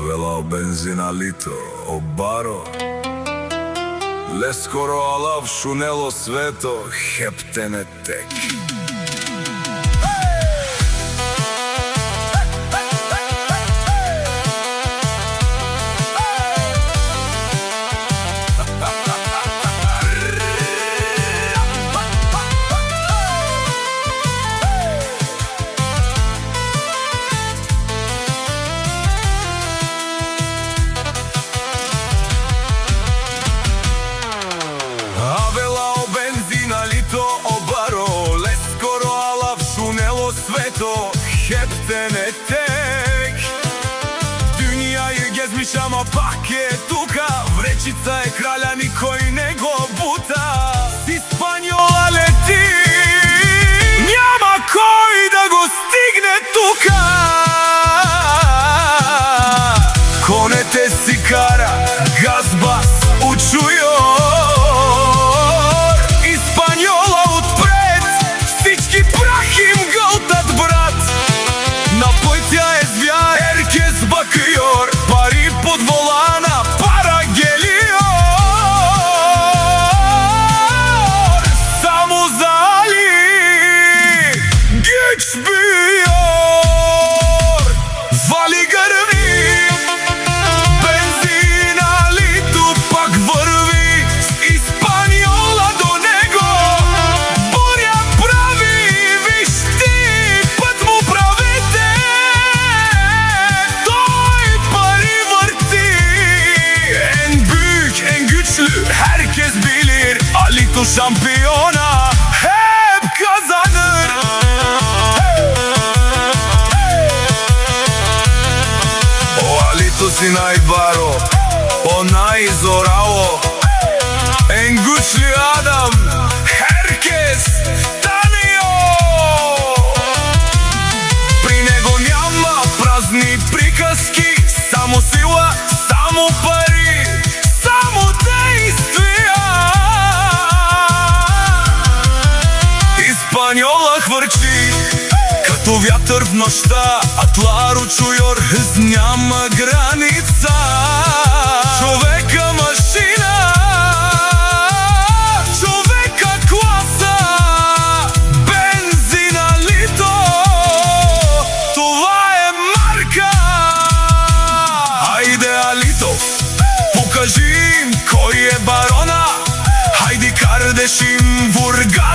Avela o benzinalito, o baro Leskoro alav šunelo sveto, heptene tek Heptene tek Dünyayı gezmiş ama bak je tuka Vrećica je kralja, niko i nego buta S Ispanjola leti Njama koji da go stigne tuka Konete sikara, gaz bas učujo Ispanjola utpred, всички prah im gıltat brat Herkes bakıyor, pari pod volana, para geliyor Samo za Ali güç büyüyor Vali grvi, benzinalito pak vrvi Ispanjola do nego, burja pravi, viš ti pat mu pravite Herkes bilir Alito şampiyona hep kazanır O Alito Sinay Baro Onay Zorao En güçlü adam Herkes tanıyor Pri nego няма празни приказки Само сила, само пари Само действия Испанjola хвърчи като вятър в нощта Атларо чуйор, няма граница Човека машина Човека класа Benzinalito Това е марка Хайде Алито Покажи им кой е барона Хайде Кардешим Вурга